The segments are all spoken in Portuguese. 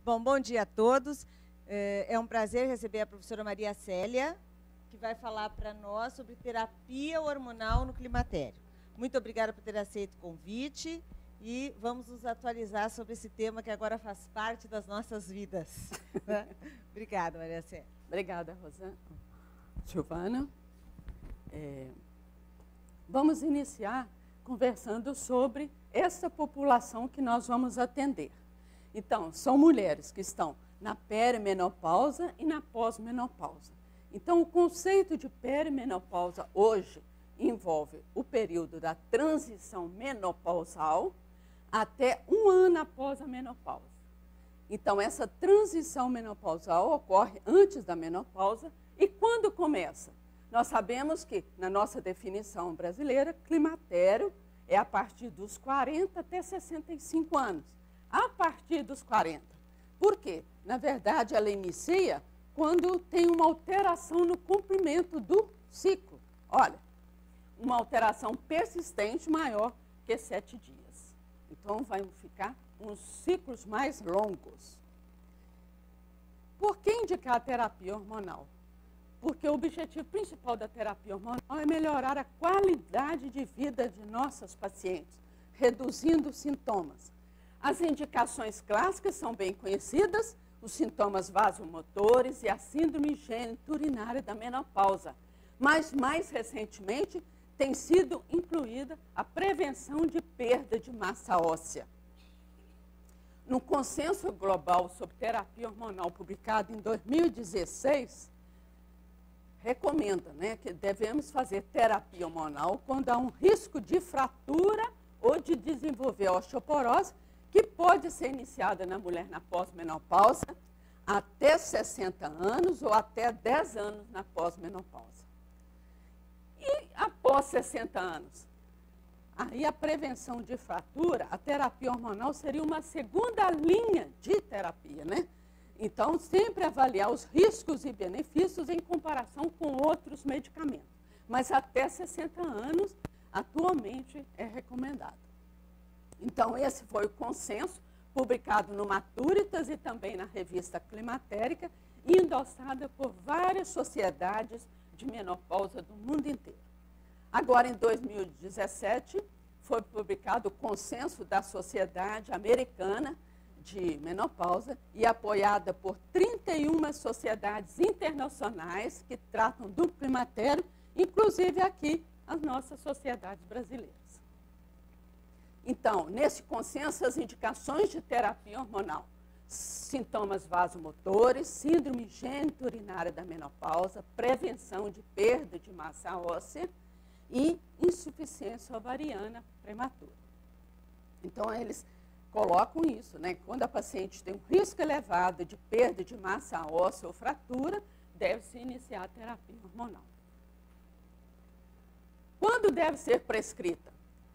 Bom dia a todos. É um prazer receber a professora Maria Célia, que vai falar para nós sobre terapia hormonal no climatério. Muito obrigada por ter aceito o convite e vamos nos atualizar sobre esse tema que agora faz parte das nossas vidas. Obrigada, Maria Célia. Obrigada, Rosana. Giovana. Vamos iniciar conversando sobre essa população que nós vamos atender. Então, são mulheres que estão na perimenopausa e na pós-menopausa. Então, o conceito de perimenopausa hoje envolve o período da transição menopausal até 1 ano após a menopausa. Então, essa transição menopausal ocorre antes da menopausa e quando começa? Nós sabemos que, na nossa definição brasileira, climatério é a partir dos 40 até 65 anos. A partir dos 40. Por quê? Na verdade, ela inicia quando tem uma alteração no comprimento do ciclo. Olha, uma alteração persistente maior que 7 dias. Então, vai ficar uns ciclos mais longos. Por que indicar a terapia hormonal? Porque o objetivo principal da terapia hormonal é melhorar a qualidade de vida de nossas pacientes, reduzindo os sintomas. As indicações clássicas são bem conhecidas, os sintomas vasomotores e a síndrome geniturinária da menopausa. Mas, mais recentemente, tem sido incluída a prevenção de perda de massa óssea. No Consenso Global sobre Terapia Hormonal, publicado em 2016, recomenda, que devemos fazer terapia hormonal quando há um risco de fratura ou de desenvolver osteoporose, que pode ser iniciada na mulher na pós-menopausa até 60 anos ou até 10 anos na pós-menopausa. E após 60 anos? Aí a prevenção de fratura, a terapia hormonal seria uma segunda linha de terapia, Então, sempre avaliar os riscos e benefícios em comparação com outros medicamentos. Mas até 60 anos, atualmente, é recomendado. Então, esse foi o consenso, publicado no Maturitas e também na revista Climatérica, e endossada por várias sociedades de menopausa do mundo inteiro. Agora, em 2017, foi publicado o Consenso da Sociedade Americana de Menopausa e apoiada por 31 sociedades internacionais que tratam do climatério, inclusive aqui as nossas sociedades brasileiras. Então, nesse consenso, as indicações de terapia hormonal, sintomas vasomotores, síndrome geniturinária da menopausa, prevenção de perda de massa óssea e insuficiência ovariana prematura. Então, eles colocam isso, Quando a paciente tem um risco elevado de perda de massa óssea ou fratura, deve-se iniciar a terapia hormonal. Quando deve ser prescrita?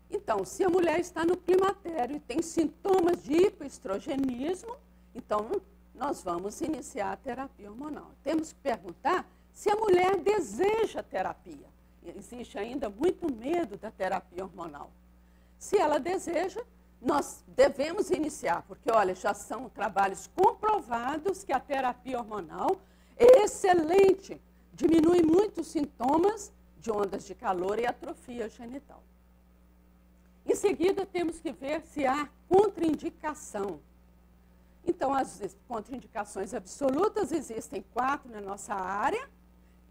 Então, se a mulher está no climatério e tem sintomas de hipoestrogenismo, então nós vamos iniciar a terapia hormonal. Temos que perguntar se a mulher deseja terapia. Existe ainda muito medo da terapia hormonal. Se ela deseja, nós devemos iniciar, porque, olha, já são trabalhos comprovados que a terapia hormonal é excelente, diminui muito os sintomas de ondas de calor e atrofia genital. Em seguida, temos que ver se há contraindicação. Então, as contraindicações absolutas existem 4 na nossa área: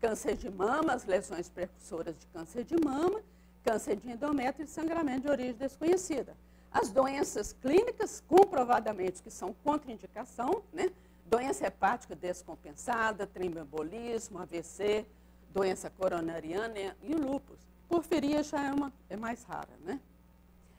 câncer de mama, as lesões precursoras de câncer de mama, câncer de endométrio e sangramento de origem desconhecida. As doenças clínicas, comprovadamente, que são contraindicação, doença hepática descompensada, tromboembolismo, AVC, doença coronariana e o lúpus. Porfiria já é mais rara,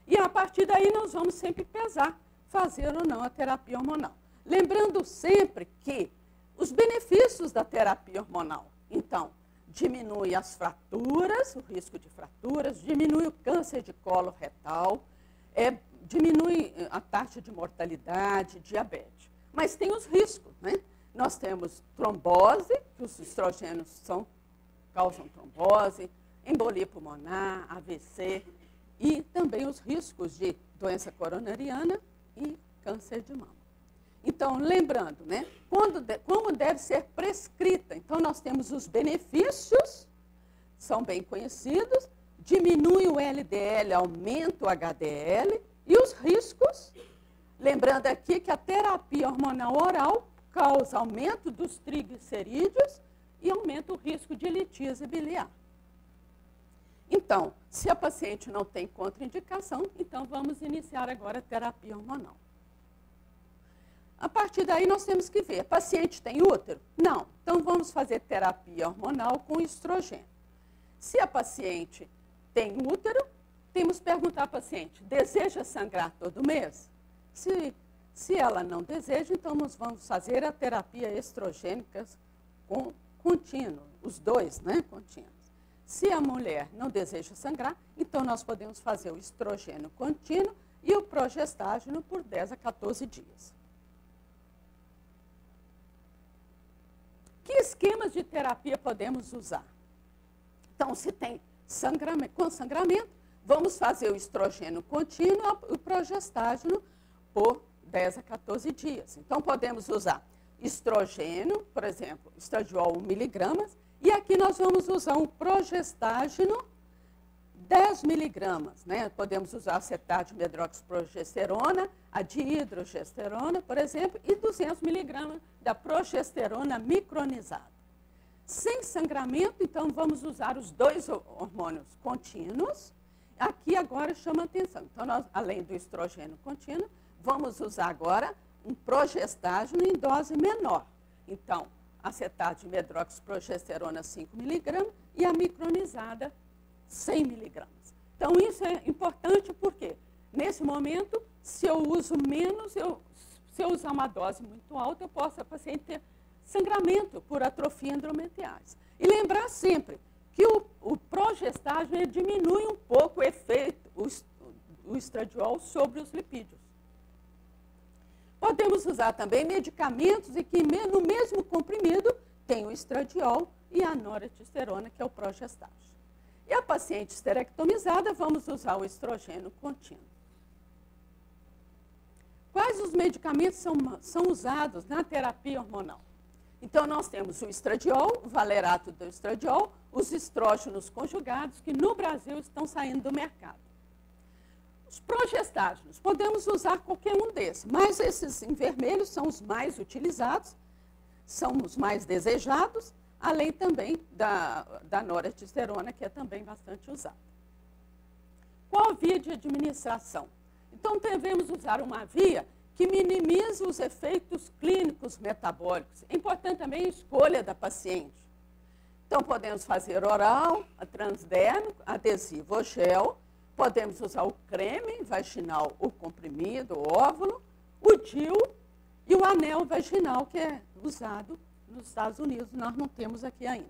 E a partir daí nós vamos sempre pesar, fazer ou não a terapia hormonal. Lembrando sempre que os benefícios da terapia hormonal, então, diminui as fraturas, o risco de fraturas, diminui o câncer de colo retal, diminui a taxa de mortalidade, diabetes. Mas tem os riscos, Nós temos trombose, que os estrogênios causam trombose, embolia pulmonar, AVC, e também os riscos de doença coronariana e câncer de mama. Então, lembrando, né, como deve ser prescrita. Então, nós temos os benefícios, são bem conhecidos, diminui o LDL, aumenta o HDL, e os riscos, lembrando aqui que a terapia hormonal oral causa aumento dos triglicerídeos e aumenta o risco de litíase biliar. Então, se a paciente não tem contraindicação, então vamos iniciar agora a terapia hormonal. A partir daí nós temos que ver, paciente tem útero? Não. Então vamos fazer terapia hormonal com estrogênio. Se a paciente tem útero, temos que perguntar à paciente, deseja sangrar todo mês? Se ela não deseja, então nós vamos fazer a terapia estrogênica contínua, os dois, né, contínuos. Se a mulher não deseja sangrar, então nós podemos fazer o estrogênio contínuo e o progestágeno por 10 a 14 dias. Que esquemas de terapia podemos usar? Então, se tem com sangramento, vamos fazer o estrogênio contínuo e o progestágeno por 10 a 14 dias. Então, podemos usar estrogênio, por exemplo, estradiol 1 miligramas, e aqui nós vamos usar um progestágeno 10 miligramas, né? Podemos usar acetato de medroxiprogesterona, a dihidrogesterona, por exemplo, e 200 miligramas da progesterona micronizada. Sem sangramento, então, vamos usar os dois hormônios contínuos. Aqui agora chama atenção. Então, nós, além do estrogênio contínuo, vamos usar agora um progestágeno em dose menor. Então, acetato de medroxiprogesterona 5 miligramas e a micronizada 100 miligramas. Então, isso é importante porque, nesse momento, se eu uso menos, se eu usar uma dose muito alta, eu posso, a paciente ter sangramento por atrofia endometriais. E lembrar sempre que o progestágeno diminui um pouco o efeito, o estradiol sobre os lipídios. Podemos usar também medicamentos e que no mesmo comprimido tem o estradiol e a noradiosterona, que é o progestágeno. E a paciente esterectomizada, vamos usar o estrogênio contínuo. Quais os medicamentos são usados na terapia hormonal? Então, nós temos o estradiol, o valerato do estradiol, os estrógenos conjugados, que no Brasil estão saindo do mercado. Os progestágenos, podemos usar qualquer um desses, mas esses em vermelho são os mais utilizados, são os mais desejados, além também da noradiosterona, que é também bastante usada. Qual a via de administração? Então, devemos usar uma via que minimiza os efeitos clínicos metabólicos. É importante também a escolha da paciente. Então, podemos fazer oral, a transdérmico, adesivo ou gel. Podemos usar o creme vaginal, o comprimido, o óvulo, o DIU e o anel vaginal, que é usado nos Estados Unidos. Nós não temos aqui ainda.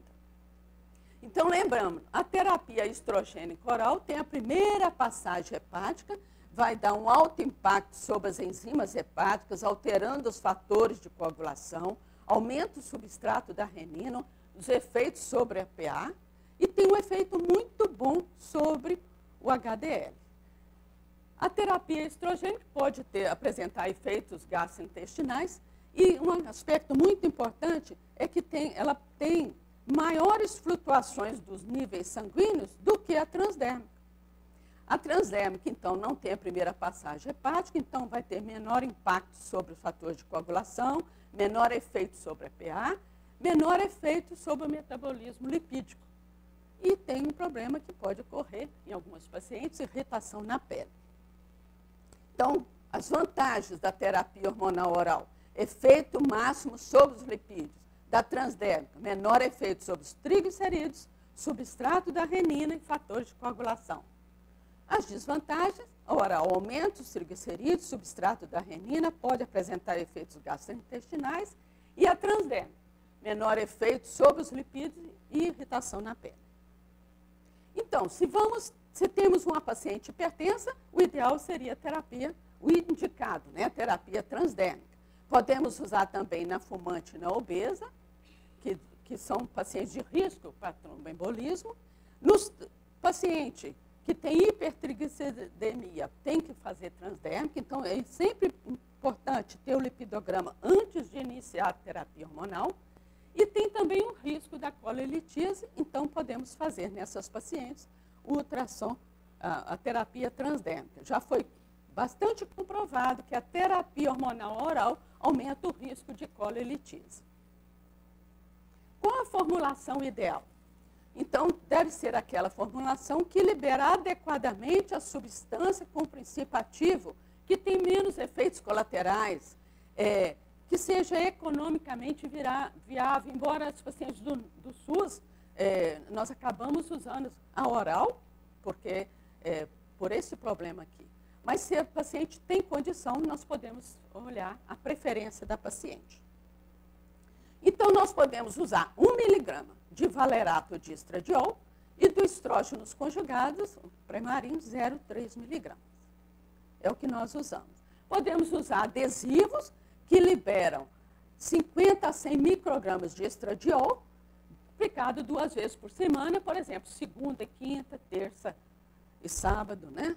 Então, lembramos, a terapia estrogênica oral tem a primeira passagem hepática, vai dar um alto impacto sobre as enzimas hepáticas, alterando os fatores de coagulação, aumenta o substrato da renina, os efeitos sobre a PA, e tem um efeito muito bom sobre o HDL. A terapia estrogênica pode apresentar efeitos gastrointestinais, e um aspecto muito importante é que ela tem maiores flutuações dos níveis sanguíneos do que a transdérmica. A transdérmica, então, não tem a primeira passagem hepática, então vai ter menor impacto sobre os fatores de coagulação, menor efeito sobre a PA, menor efeito sobre o metabolismo lipídico. E tem um problema que pode ocorrer em alguns pacientes, irritação na pele. Então, as vantagens da terapia hormonal oral: efeito máximo sobre os lipídios. Da transdérmica, menor efeito sobre os triglicerídeos, substrato da renina e fatores de coagulação. As desvantagens: oral, aumento dos triglicerídeos, substrato da renina, pode apresentar efeitos gastrointestinais. E a transdérmica, menor efeito sobre os lipídios e irritação na pele. Então, se temos uma paciente hipertensa, o ideal seria a terapia, o indicado, né, a terapia transdérmica. Podemos usar também na fumante e na obesa, que são pacientes de risco para tromboembolismo. Nos pacientes que têm hipertrigliceridemia, tem que fazer transdérmica, então é sempre importante ter o lipidograma antes de iniciar a terapia hormonal. E tem também o risco da colelitíase, então podemos fazer nessas pacientes o ultrassom, a terapia transdérmica. Já foi bastante comprovado que a terapia hormonal oral aumenta o risco de colelitíase. Qual a formulação ideal? Então, deve ser aquela formulação que libera adequadamente a substância com princípio ativo, que tem menos efeitos colaterais, que seja economicamente viável. Embora os pacientes do SUS, nós acabamos usando a oral, porque por esse problema aqui. Mas se a paciente tem condição, nós podemos olhar a preferência da paciente. Então, nós podemos usar 1 miligrama de valerato de estradiol e do estrógenos conjugados, o Premarin, 0,3 miligramas. É o que nós usamos. Podemos usar adesivos que liberam 50 a 100 microgramas de estradiol, aplicado 2 vezes por semana, por exemplo, segunda, quinta, terça e sábado, né?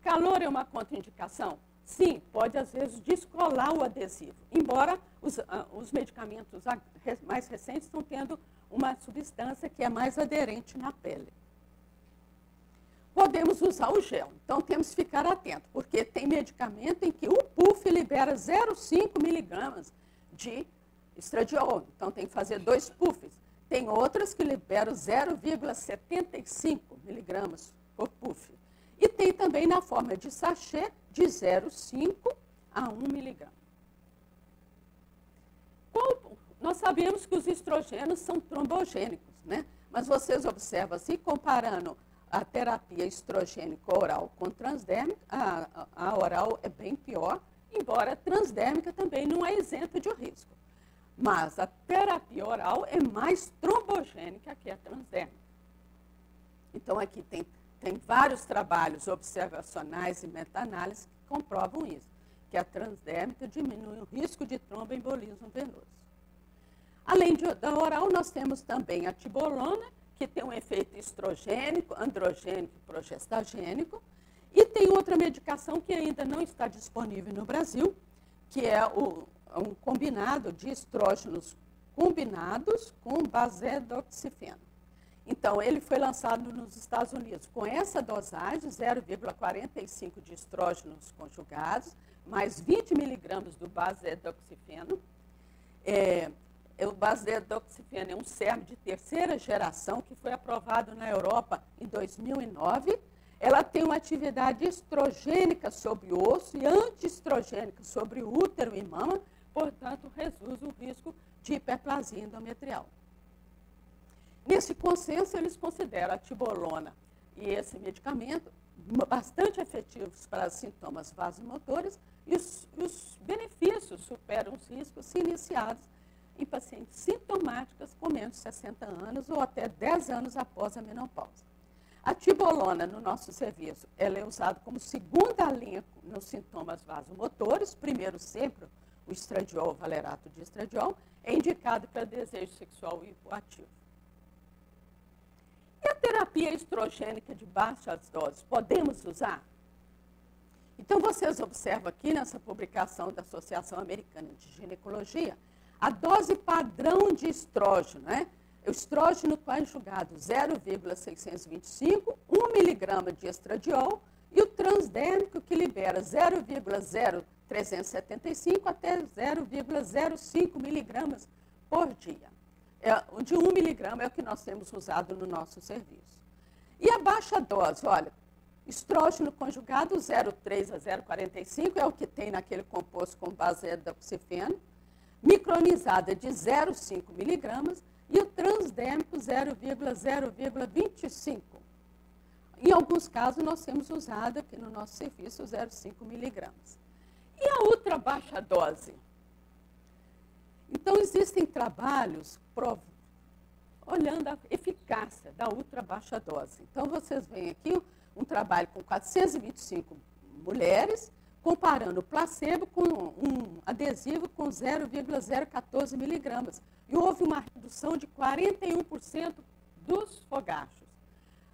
Calor é uma contraindicação? Sim, pode às vezes descolar o adesivo, embora os medicamentos mais recentes estão tendo uma substância que é mais aderente na pele. Podemos usar o gel, então temos que ficar atento, porque tem medicamento em que o puff libera 0,5 miligramas de estradiol, então tem que fazer 2 puffs. Tem outras que liberam 0,75 miligramas por puff. E tem também na forma de sachê de 0,5 a 1 miligrama. Nós sabemos que os estrogênios são trombogênicos, né? Mas vocês observam assim, comparando a terapia estrogênica oral com transdérmica, a oral é bem pior, embora a transdérmica também não é isenta de risco. Mas a terapia oral é mais trombogênica que a transdérmica. Então, aqui tem vários trabalhos observacionais e meta-análises que comprovam isso, que a transdérmica diminui o risco de tromboembolismo venoso. Além da oral, nós temos também a tibolona, que tem um efeito estrogênico, androgênico e progestagênico. E tem outra medicação que ainda não está disponível no Brasil, que é um combinado de estrógenos combinados com basedoxifeno. Então, ele foi lançado nos Estados Unidos com essa dosagem, 0,45 de estrógenos conjugados, mais 20 miligramas do basedoxifeno. O basedoxifeno é um SERM de terceira geração que foi aprovado na Europa em 2009. Ela tem uma atividade estrogênica sobre o osso e antiestrogênica sobre o útero e mama, portanto, reduz o risco de hiperplasia endometrial. Nesse consenso, eles consideram a tibolona e esse medicamento bastante efetivos para sintomas vasomotores e os benefícios superam os riscos se iniciados em pacientes sintomáticas com menos de 60 anos ou até 10 anos após a menopausa. A tibolona, no nosso serviço, ela é usada como segunda linha nos sintomas vasomotores, primeiro sempre o estradiol, o valerato de estradiol, é indicado para desejo sexual hipoativo. E a terapia estrogênica de baixas doses, podemos usar? Então, vocês observam aqui nessa publicação da Associação Americana de Ginecologia, a dose padrão de estrógeno, né? O estrógeno conjugado 0,625, 1 miligrama de estradiol, e o transdérmico que libera 0,0375 até 0,05 miligramas por dia. O de 1 miligrama é o que nós temos usado no nosso serviço. E a baixa dose, olha, estrógeno conjugado 0,3 a 0,45 é o que tem naquele composto com basedoxifeno, micronizada de 0,5 miligramas e o transdérmico 0,25. Em alguns casos, nós temos usado aqui no nosso serviço 0,5 miligramas. E a ultra baixa dose? Então, existem trabalhos olhando a eficácia da ultra baixa dose. Então, vocês veem aqui um trabalho com 425 mulheres, comparando o placebo com um adesivo com 0,014 miligramas. E houve uma redução de 41% dos fogachos.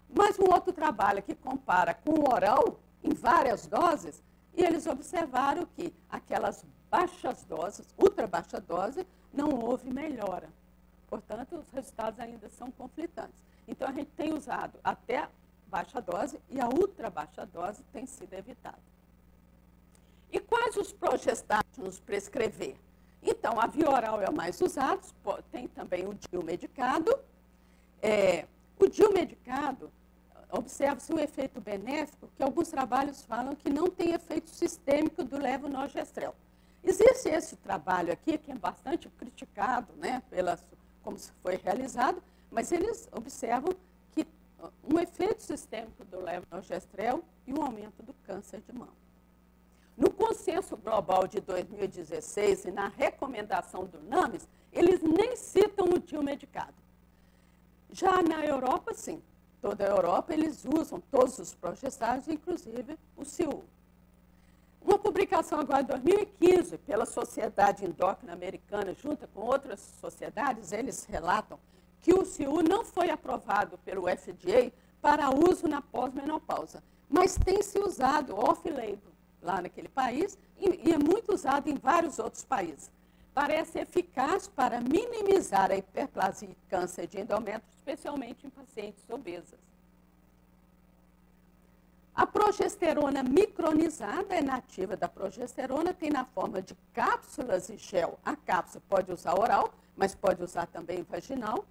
Mas um outro trabalho que compara com o oral, em várias doses, e eles observaram que aquelas baixas doses, ultra baixa dose, não houve melhora. Portanto, os resultados ainda são conflitantes. Então, a gente tem usado até a baixa dose e a ultra baixa dose tem sido evitada. E quais os progestágenos prescrever? Então, a via oral é o mais usado, tem também o DIU medicado. O DIU medicado, observa-se um efeito benéfico, que alguns trabalhos falam que não tem efeito sistêmico do levonorgestrel. Existe esse trabalho aqui, que é bastante criticado, né, como foi realizado, mas eles observam que um efeito sistêmico do levonorgestrel e um aumento do câncer de mama. No consenso global de 2016 e na recomendação do NAMES, eles nem citam o DIU medicado. Já na Europa, sim. Toda a Europa, eles usam todos os progestágenos, inclusive o CIU. Uma publicação agora de 2015 pela Sociedade Endócrina Americana, junto com outras sociedades, eles relatam que o CIU não foi aprovado pelo FDA para uso na pós-menopausa, mas tem se usado off-label lá naquele país e é muito usado em vários outros países. Parece eficaz para minimizar a hiperplasia e câncer de endométrio, especialmente em pacientes obesas. A progesterona micronizada é nativa da progesterona, tem na forma de cápsulas e gel. A cápsula pode usar oral, mas pode usar também vaginal.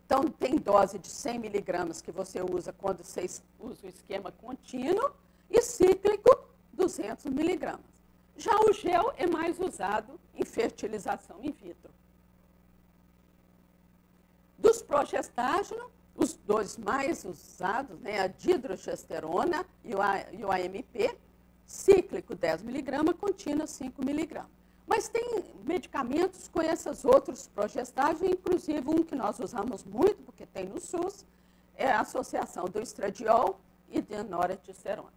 Então, tem dose de 100 miligramas que você usa quando você usa o esquema contínuo e cíclico 200 miligramas. Já o gel é mais usado em fertilização in vitro. Dos progestágenos, os dois mais usados, né, a dihidrogesterona e o AMP, cíclico 10 miligramas, contínuo 5 miligramas. Mas tem medicamentos com esses outros progestágenos, inclusive um que nós usamos muito, porque tem no SUS, é a associação do estradiol e de norethisterona.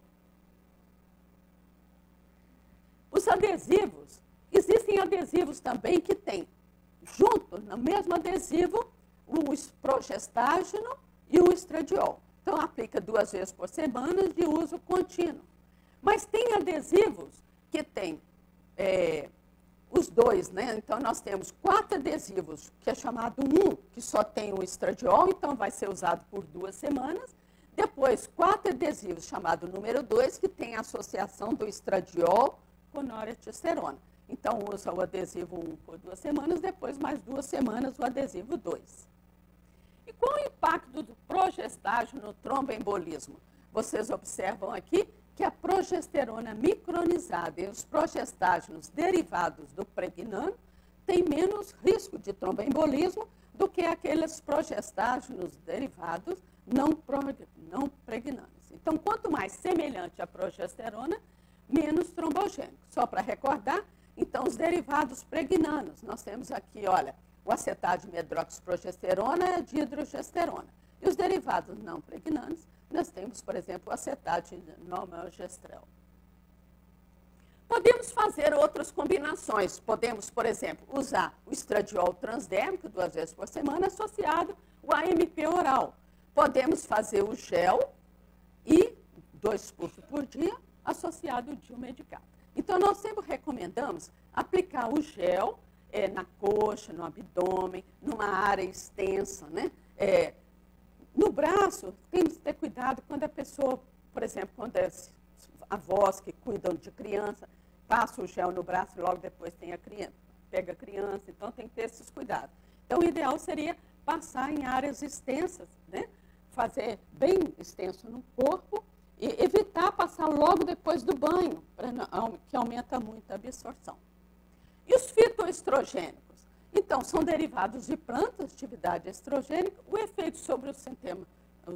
Os adesivos, existem adesivos também que tem, junto, no mesmo adesivo, o progestágeno e o estradiol. Então, aplica 2 vezes por semana de uso contínuo. Mas tem adesivos que tem os dois, né? Então, nós temos 4 adesivos, que é chamado 1, que só tem o estradiol, então vai ser usado por 2 semanas. Depois, 4 adesivos, chamado número 2, que tem a associação do estradiol com norethisterona. Então, usa o adesivo 1 por 2 semanas, depois mais 2 semanas o adesivo 2. E qual o impacto do progestágeno no tromboembolismo? Vocês observam aqui que a progesterona micronizada e os progestágenos derivados do pregnano têm menos risco de tromboembolismo do que aqueles progestágenos derivados não pregnanos. Então, quanto mais semelhante à progesterona, menos trombogênico. Só para recordar, então, os derivados pregnanos, nós temos aqui, olha, o acetato de medroxiprogesterona e a dihidrogesterona. E os derivados não pregnanos, nós temos, por exemplo, o acetato de normogestrel. Podemos fazer outras combinações. Podemos, por exemplo, usar o estradiol transdérmico 2 vezes por semana associado ao AMP oral. Podemos fazer o gel e 2 pulsos por dia associado ao DIU medicado. Então, nós sempre recomendamos aplicar o gel na coxa, no abdômen, numa área extensa, né? No braço, temos que ter cuidado quando a pessoa, por exemplo, quando é avós que cuidam de criança, passa o gel no braço e logo depois tem pega a criança, então tem que ter esses cuidados. Então, o ideal seria passar em áreas extensas, né? Fazer bem extenso no corpo e evitar passar logo depois do banho, que aumenta muito a absorção. E os fitoestrogênicos? Então, são derivados de plantas, atividade estrogênica. O efeito sobre os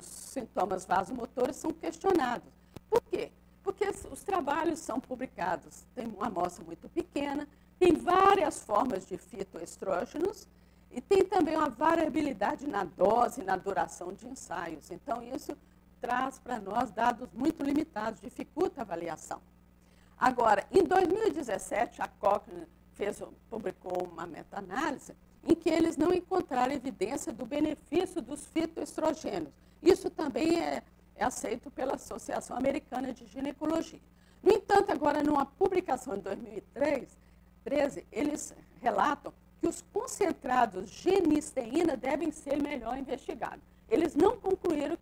sintomas vasomotores são questionados. Por quê? Porque os trabalhos são publicados, tem uma amostra muito pequena, tem várias formas de fitoestrógenos e tem também uma variabilidade na dose e na duração de ensaios. Então, isso traz para nós dados muito limitados, dificulta a avaliação. Agora, em 2017, a Cochrane publicou uma meta-análise em que eles não encontraram evidência do benefício dos fitoestrogênios. Isso também é aceito pela Associação Americana de Ginecologia. No entanto, agora, numa publicação em 2013, eles relatam que os concentrados genisteína devem ser melhor investigados. Eles não concluíram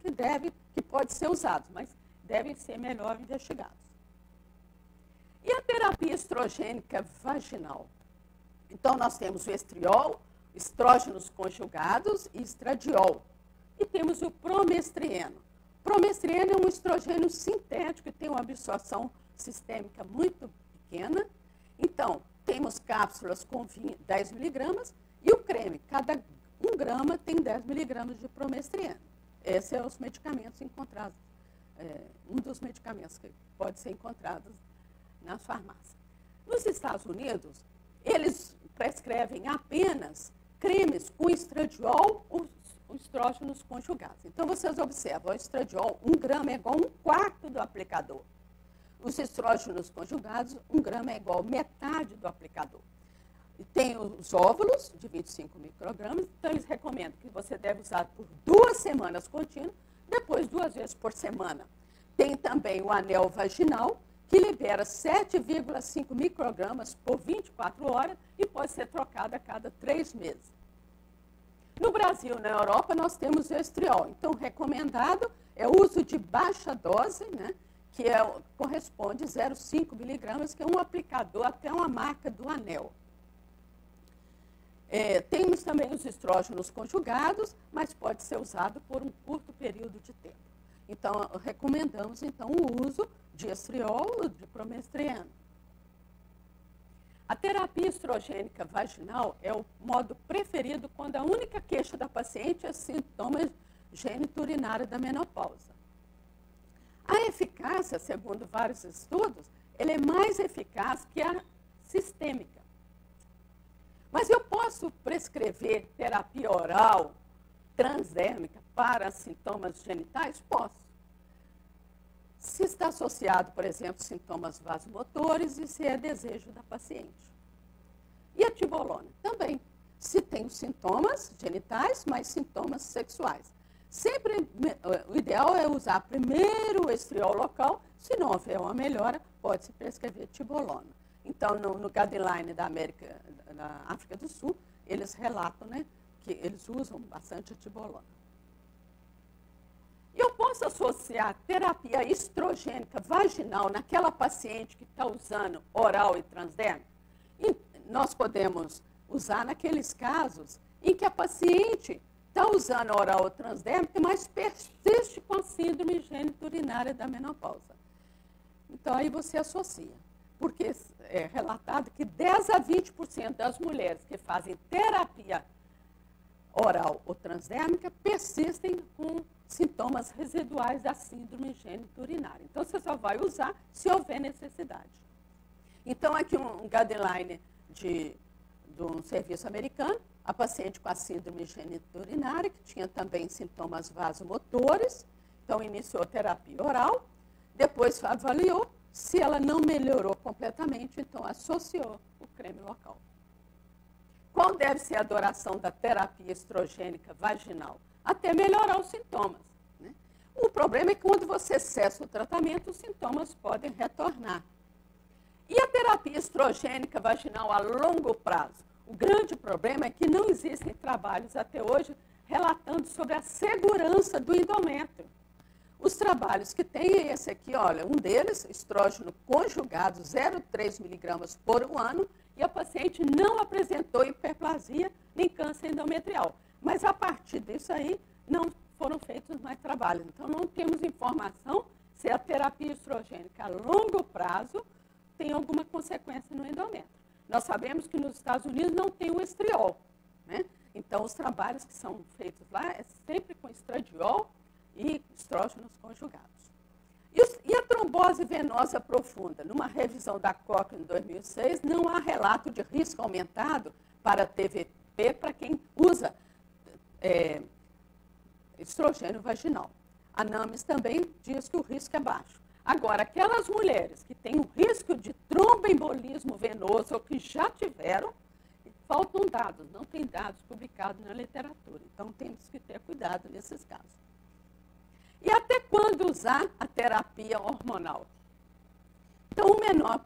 que pode ser usado, mas devem ser melhor investigados. E a terapia estrogênica vaginal? Então, nós temos o estriol, estrógenos conjugados e estradiol. E temos o promestrieno. Promestrieno é um estrogênio sintético que tem uma absorção sistêmica muito pequena. Então, temos cápsulas com 10 miligramas e o creme. Cada 1 grama tem 10 miligramas de promestrieno. Esses são os medicamentos encontrados, um dos medicamentos que pode ser encontrados nas farmácias. Nos Estados Unidos, eles prescrevem apenas cremes com estradiol ou estrógenos conjugados. Então, vocês observam, o estradiol, 1 grama é igual a 1/4 do aplicador. Os estrógenos conjugados, 1 grama é igual a metade do aplicador. E tem os óvulos, de 25 microgramas, então eles recomendam que você deve usar por 2 semanas contínuas, depois 2 vezes por semana. Tem também o anel vaginal, que libera 7,5 microgramas por 24 horas e pode ser trocado a cada 3 meses. No Brasil, na Europa, nós temos o estriol. Então, recomendado é o uso de baixa dose, né, que corresponde a 0,5 miligramas, que é um aplicador até uma marca do anel. Temos também os estrógenos conjugados, mas pode ser usado por um curto período de tempo. Então, recomendamos então, o uso de estriol ou de promestrieno. A terapia estrogênica vaginal é o modo preferido quando a única queixa da paciente é sintomas geniturinários da menopausa. A eficácia, segundo vários estudos, ela é mais eficaz que a sistêmica. Mas eu posso prescrever terapia oral transdérmica para sintomas genitais? Posso. Se está associado, por exemplo, sintomas vasomotores e se é desejo da paciente. E a tibolona? Também. Se tem sintomas genitais, mas sintomas sexuais. Sempre, o ideal é usar primeiro o estriol local. Se não houver uma melhora, pode-se prescrever tibolona. Então, no guideline da África do Sul, eles relatam, né, que eles usam bastante a tibolona. Eu posso associar terapia estrogênica vaginal naquela paciente que está usando oral e transdérmico? E nós podemos usar naqueles casos em que a paciente está usando oral ou transdérmica, mas persiste com a síndrome geniturinária da menopausa. Então, aí você associa. Porque é relatado que 10 a 20% das mulheres que fazem terapia oral ou transdérmica persistem com sintomas residuais da síndrome geniturinária. Então, você só vai usar se houver necessidade. Então, aqui um guideline de um serviço americano, a paciente com a síndrome geniturinária, que tinha também sintomas vasomotores, então iniciou terapia oral, depois avaliou, se ela não melhorou completamente, então associou o creme local. Qual deve ser a duração da terapia estrogênica vaginal? Até melhorar os sintomas, né? O problema é que quando você cessa o tratamento, os sintomas podem retornar. E a terapia estrogênica vaginal a longo prazo? O grande problema é que não existem trabalhos até hoje relatando sobre a segurança do endométrio. Os trabalhos que tem é esse aqui, olha, um deles, estrógeno conjugado, 0,3 miligramas por ano, e a paciente não apresentou hiperplasia nem câncer endometrial. Mas a partir disso aí, não foram feitos mais trabalhos. Então, não temos informação se a terapia estrogênica a longo prazo tem alguma consequência no endométrio. Nós sabemos que nos Estados Unidos não tem o estriol, né? Então, os trabalhos que são feitos lá é sempre com estradiol e estrógenos conjugados. E a trombose venosa profunda? Numa revisão da Cochrane em 2006, não há relato de risco aumentado para TVP para quem usa estrogênio vaginal. A ANAMES também diz que o risco é baixo. Agora, aquelas mulheres que têm o risco de tromboembolismo venoso ou que já tiveram, faltam dados, não tem dados publicados na literatura. Então, temos que ter cuidado nesses casos. E até quando usar a terapia hormonal? Então, o menor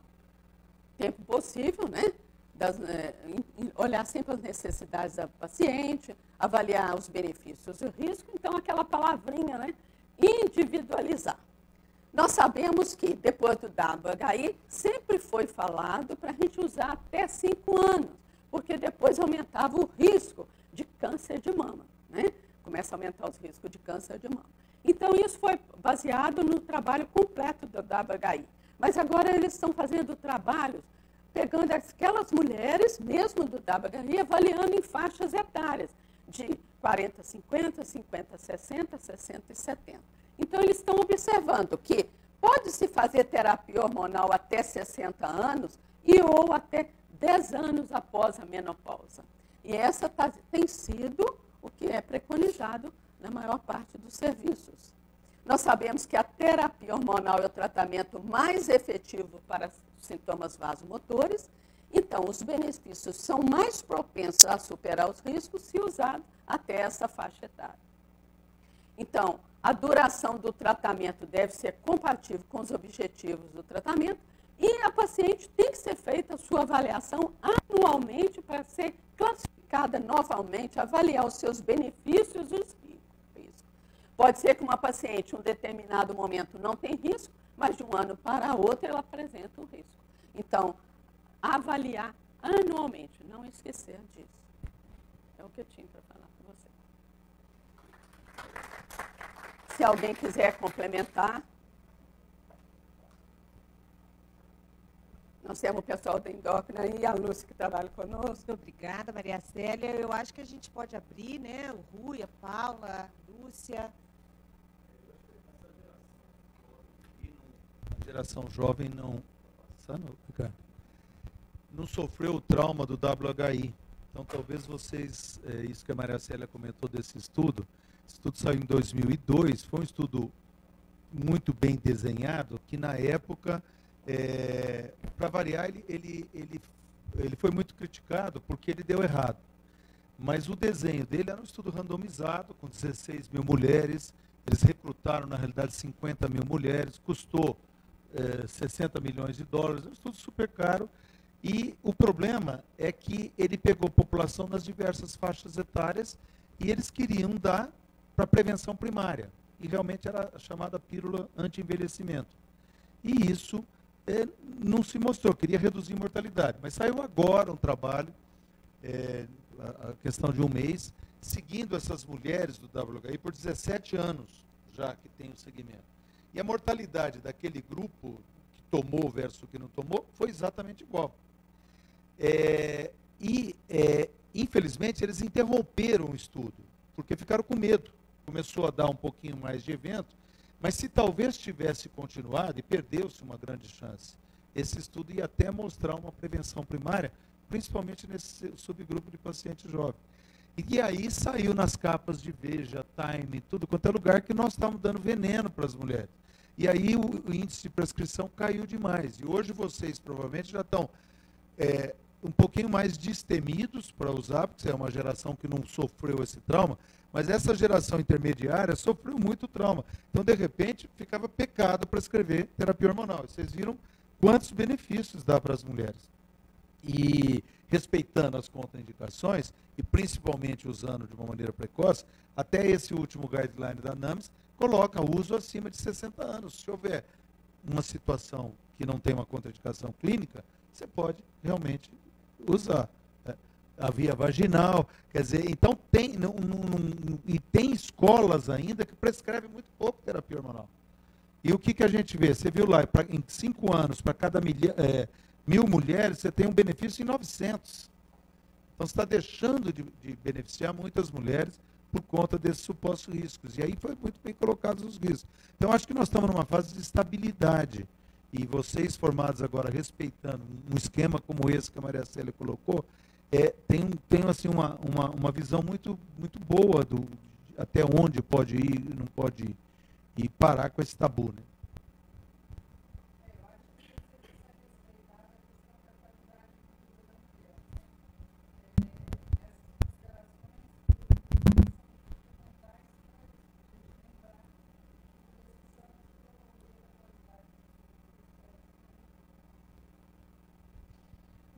tempo possível, né? Olhar sempre as necessidades da paciente, avaliar os benefícios e o risco. Então, aquela palavrinha, né? Individualizar. Nós sabemos que, depois do WHI, sempre foi falado para a gente usar até 5 anos, porque depois aumentava o risco de câncer de mama, né? Começa a aumentar os riscos de câncer de mama. Então, isso foi baseado no trabalho completo do WHI. Mas agora eles estão fazendo trabalhos pegando aquelas mulheres, mesmo do WHI, avaliando em faixas etárias, de 40 a 50, 50 a 60, 60 e 70. Então, eles estão observando que pode-se fazer terapia hormonal até 60 anos ou até 10 anos após a menopausa. E essa tem sido o que é preconizado na maior parte dos serviços. Nós sabemos que a terapia hormonal é o tratamento mais efetivo para sintomas vasomotores, então os benefícios são mais propensos a superar os riscos se usado até essa faixa etária. Então, a duração do tratamento deve ser compatível com os objetivos do tratamento e a paciente tem que ser feita a sua avaliação anualmente para ser classificada novamente, avaliar os seus benefícios e os riscos. Pode ser que uma paciente, em um determinado momento, não tem risco, mas de um ano para outro ela apresenta um risco. Então, avaliar anualmente, não esquecer disso. É o que eu tinha para falar com você. Se alguém quiser complementar. Nós temos o pessoal da endócrina e a Lúcia que trabalha conosco. Muito obrigada, Maria Célia. Eu acho que a gente pode abrir, né? O Rui, a Paula, a Lúcia. A geração jovem não sofreu o trauma do WHI. Então, talvez vocês, isso que a Maria Célia comentou desse estudo, esse estudo saiu em 2002, foi um estudo muito bem desenhado, que na época, para variar, ele foi muito criticado porque ele deu errado. Mas o desenho dele era um estudo randomizado, com 16 mil mulheres, eles recrutaram, na realidade, 50 mil mulheres, custou 60 milhões de dólares, é um estudo super caro. E o problema é que ele pegou população nas diversas faixas etárias e eles queriam dar para prevenção primária. E realmente era a chamada pílula anti-envelhecimento. E isso não se mostrou, queria reduzir a mortalidade. Mas saiu agora um trabalho, a questão de um mês, seguindo essas mulheres do WHI por 17 anos, já que tem o segmento. E a mortalidade daquele grupo que tomou versus o que não tomou foi exatamente igual. Infelizmente, eles interromperam o estudo, porque ficaram com medo. Começou a dar um pouquinho mais de evento, mas se talvez tivesse continuado, e perdeu-se uma grande chance, esse estudo ia até mostrar uma prevenção primária, principalmente nesse subgrupo de paciente jovem. E aí saiu nas capas de Veja, Time, tudo quanto é lugar, que nós estávamos dando veneno para as mulheres. E aí o índice de prescrição caiu demais. E hoje vocês provavelmente já estão um pouquinho mais destemidos para usar, porque você é uma geração que não sofreu esse trauma, mas essa geração intermediária sofreu muito trauma. Então, de repente, ficava pecado para escrever terapia hormonal. E vocês viram quantos benefícios dá para as mulheres. E respeitando as contraindicações, e principalmente usando de uma maneira precoce, até esse último guideline da ANAMS coloca o uso acima de 60 anos. Se houver uma situação que não tem uma contraindicação clínica, você pode realmente usar. A via vaginal, quer dizer, então tem escolas ainda que prescrevem muito pouco terapia hormonal. E o que a gente vê? Você viu lá, em 5 anos, para cada 1.000 mulheres, você tem um benefício em 900. Então, você está deixando de beneficiar muitas mulheres por conta desses supostos riscos. E aí foi muito bem colocados os riscos. Então, acho que nós estamos numa fase de estabilidade. E vocês, formados agora, respeitando um esquema como esse que a Maria Célia colocou, tem assim, uma visão muito, muito boa de até onde pode ir e não pode ir. E parar com esse tabu, né?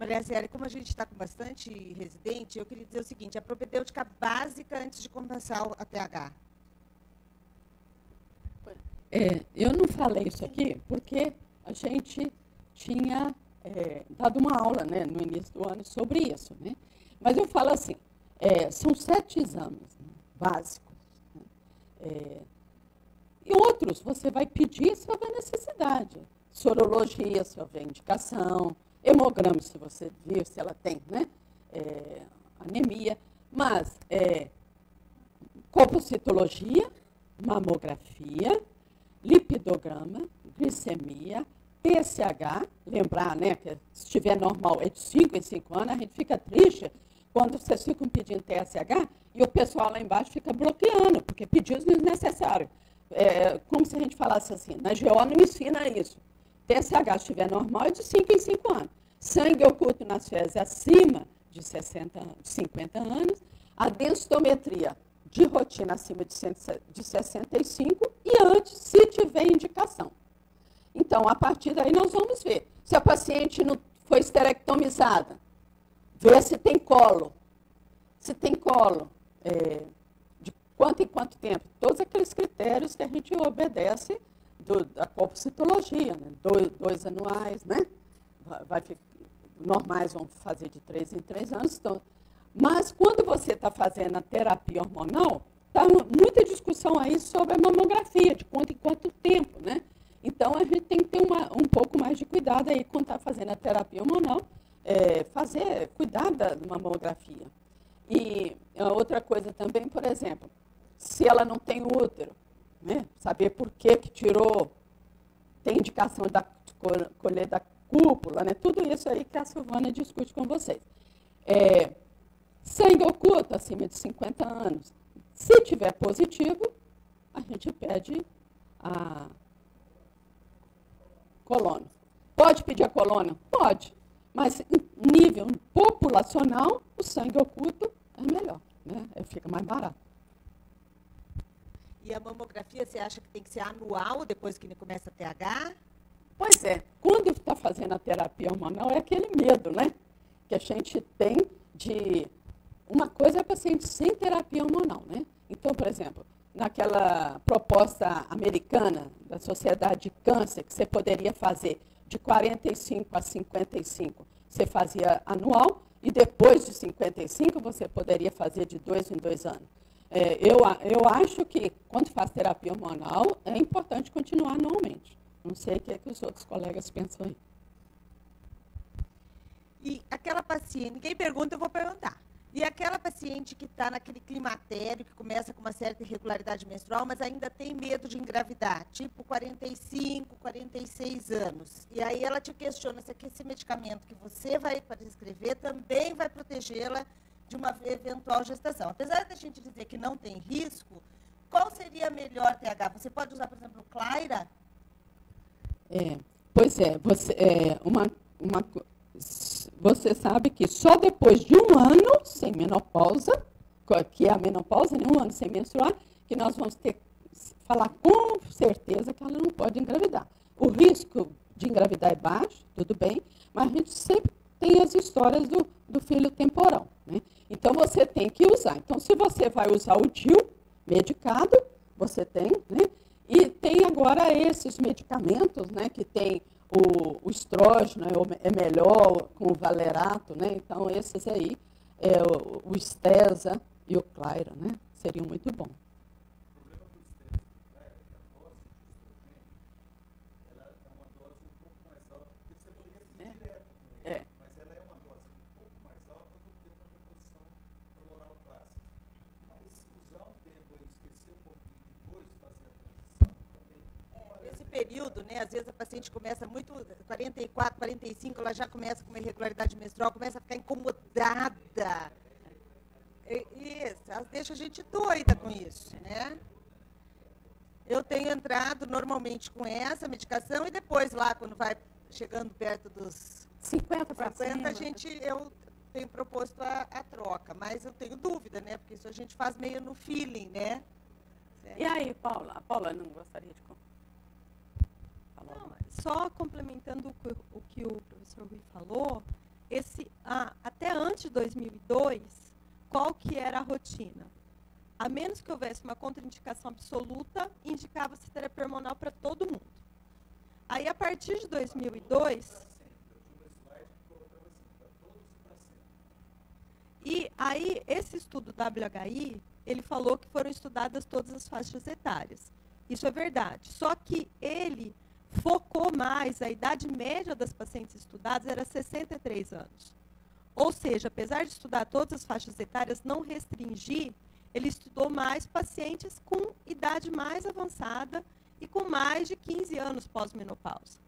Maria Célia, como a gente está com bastante residente, eu queria dizer o seguinte, a propedêutica básica antes de começar a TH. Eu não falei isso aqui porque a gente tinha dado uma aula, né, no início do ano sobre isso. Né? Mas eu falo assim, são 7 exames, né, básicos. Né? E outros você vai pedir se houver necessidade. Sorologia, se houver indicação, hemograma, se você viu, se ela tem, né, anemia. Mas colpocitologia, mamografia, lipidograma, glicemia, TSH, lembrar, né, que se estiver normal é de 5 em 5 anos, a gente fica triste quando vocês ficam pedindo TSH e o pessoal lá embaixo fica bloqueando, porque pediu desnecessário. Como se a gente falasse assim, na GO não ensina isso. TSH, se estiver normal, é de 5 em 5 anos. Sangue oculto nas fezes acima de 50 anos, a densitometria de rotina acima de 65 e antes, se tiver indicação. Então, a partir daí, nós vamos ver. Se a paciente não foi esterectomizada, ver se tem colo. Se tem colo, de quanto em quanto tempo. Todos aqueles critérios que a gente obedece da colpocitologia, né? 2 anuais, né? Normais vão fazer de 3 em 3 anos. Então, mas quando você está fazendo a terapia hormonal, está muita discussão aí sobre a mamografia, de quanto em quanto tempo, né? Então, a gente tem que ter um pouco mais de cuidado aí quando está fazendo a terapia hormonal, cuidar da mamografia. E outra coisa também, por exemplo, se ela não tem útero, né? Saber por que tirou, tem indicação da colher da cúpula, né? Tudo isso aí que a Silvana discute com vocês. Sangue oculto acima de 50 anos. Se tiver positivo, a gente pede a colônia. Pode pedir a colônia? Pode. Mas em nível populacional, o sangue oculto é melhor, né? Fica mais barato. E a mamografia, você acha que tem que ser anual, depois que começa a TH? Pois é. Quando está fazendo a terapia hormonal, é aquele medo, né? Que a gente tem de... Uma coisa é paciente sem terapia hormonal, né? Então, por exemplo, naquela proposta americana da Sociedade de Câncer, que você poderia fazer de 45 a 55, você fazia anual, e depois de 55, você poderia fazer de 2 em 2 anos. Eu acho que, quando faz terapia hormonal, é importante continuar anualmente. Não sei o que é que os outros colegas pensam aí. E aquela paciente, ninguém pergunta, eu vou perguntar. E aquela paciente que está naquele climatério, que começa com uma certa irregularidade menstrual, mas ainda tem medo de engravidar, tipo 45, 46 anos. E aí ela te questiona se esse medicamento que você vai prescrever também vai protegê-la de uma eventual gestação. Apesar da gente dizer que não tem risco, qual seria a melhor TH? Você pode usar, por exemplo, o Claira? Pois é, você sabe que só depois de 1 ano sem menopausa, que é a menopausa, né, 1 ano sem menstruar, que nós vamos falar com certeza que ela não pode engravidar. O risco de engravidar é baixo, tudo bem, mas a gente sempre tem as histórias do filho temporal, né? Então, você tem que usar. Então, se você vai usar o DIU medicado, você tem, né? E tem agora esses medicamentos, né, que tem o estrógeno, é melhor com o valerato, né? Então, esses aí, o Stesa e o Claira, né? Seriam muito bons. O problema do Stesa e Claira é que a dose de estrogênio, ela é uma dose um pouco mais alta, porque você poderia fazer direto, né? Mas ela é uma dose um pouco mais alta do que uma reposição hormonal clássica. Mas usar um tempo e esquecer um pouquinho depois, fazer a transição também. Nesse período, né, às vezes a paciente começa muito, 44, 45, ela já começa com uma irregularidade menstrual, começa a ficar incomodada. Isso, deixa a gente doida com isso, né? Eu tenho entrado normalmente com essa medicação e depois lá, quando vai chegando perto dos 50 para 50, eu tenho proposto a troca, mas eu tenho dúvida, né? Porque isso a gente faz meio no feeling, né? E aí, Paula? A Paula não gostaria de falar? Não, só complementando o que o professor Rui falou, até antes de 2002, qual que era a rotina? A menos que houvesse uma contraindicação absoluta, indicava-se terapia hormonal para todo mundo. Aí, a partir de 2002... E aí, esse estudo WHI, ele falou que foram estudadas todas as faixas etárias. Isso é verdade. Só que ele focou mais, a idade média das pacientes estudadas era 63 anos. Ou seja, apesar de estudar todas as faixas etárias, não restringir, ele estudou mais pacientes com idade mais avançada e com mais de 15 anos pós-menopausa.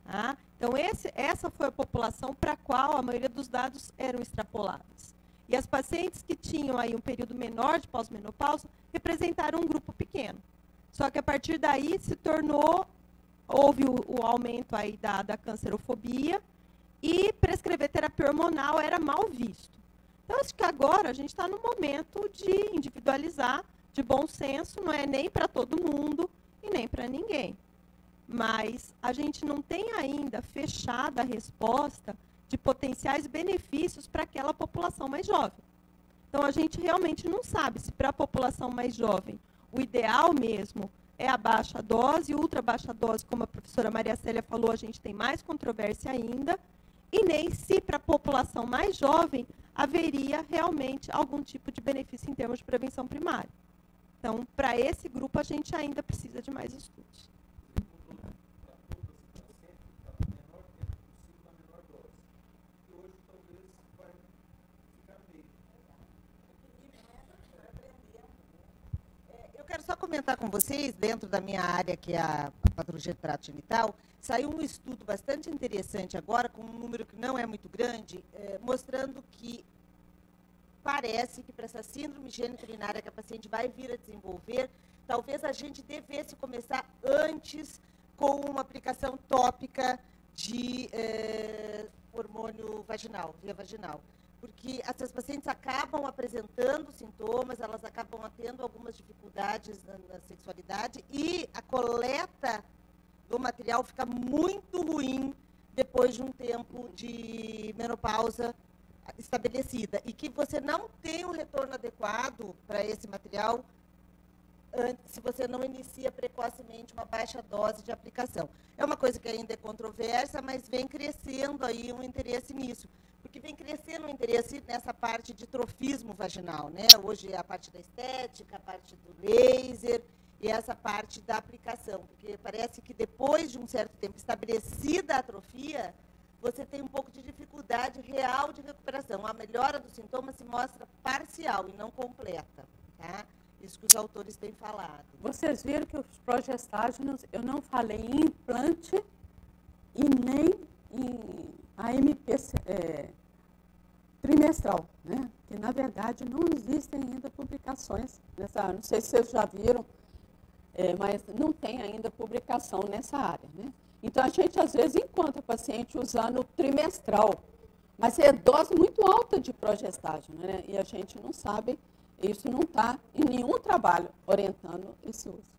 Tá? Então, essa foi a população para a qual a maioria dos dados eram extrapolados. E as pacientes que tinham aí um período menor de pós-menopausa representaram um grupo pequeno. Só que a partir daí houve o aumento aí da cancerofobia e prescrever terapia hormonal era mal visto. Então, acho que agora a gente está no momento de individualizar, de bom senso, não é nem para todo mundo e nem para ninguém. Mas a gente não tem ainda fechada a resposta de potenciais benefícios para aquela população mais jovem. Então, a gente realmente não sabe se para a população mais jovem o ideal mesmo é a baixa dose, ultra baixa dose, como a professora Maria Célia falou, a gente tem mais controvérsia ainda, e nem se para a população mais jovem haveria realmente algum tipo de benefício em termos de prevenção primária. Então, para esse grupo, a gente ainda precisa de mais estudos. Eu quero só comentar com vocês, dentro da minha área, que é a patologia do trato genital, saiu um estudo bastante interessante agora, com um número que não é muito grande, mostrando que parece que para essa síndrome genitorinária que a paciente vai vir a desenvolver, talvez a gente devesse começar antes com uma aplicação tópica de hormônio vaginal, via vaginal. Porque essas pacientes acabam apresentando sintomas, elas acabam tendo algumas dificuldades na sexualidade e a coleta do material fica muito ruim depois de um tempo de menopausa estabelecida. E que você não tem um retorno adequado para esse material se você não inicia precocemente uma baixa dose de aplicação. É uma coisa que ainda é controversa, mas vem crescendo aí um interesse nisso. Porque vem crescendo o interesse nessa parte de trofismo vaginal, né? Hoje é a parte da estética, a parte do laser e essa parte da aplicação. Porque parece que depois de um certo tempo estabelecida a atrofia, você tem um pouco de dificuldade real de recuperação. A melhora dos sintomas se mostra parcial e não completa, tá? Isso que os autores têm falado. Vocês viram que os progestágenos, eu não falei em implante e nem em AMP trimestral, né? Que, na verdade, não existem ainda publicações nessa área. Não sei se vocês já viram, mas não tem ainda publicação nessa área, né? Então, a gente, às vezes, encontra paciente usando trimestral, mas é dose muito alta de progestágeno, né? E a gente não sabe, isso não está em nenhum trabalho orientando esse uso.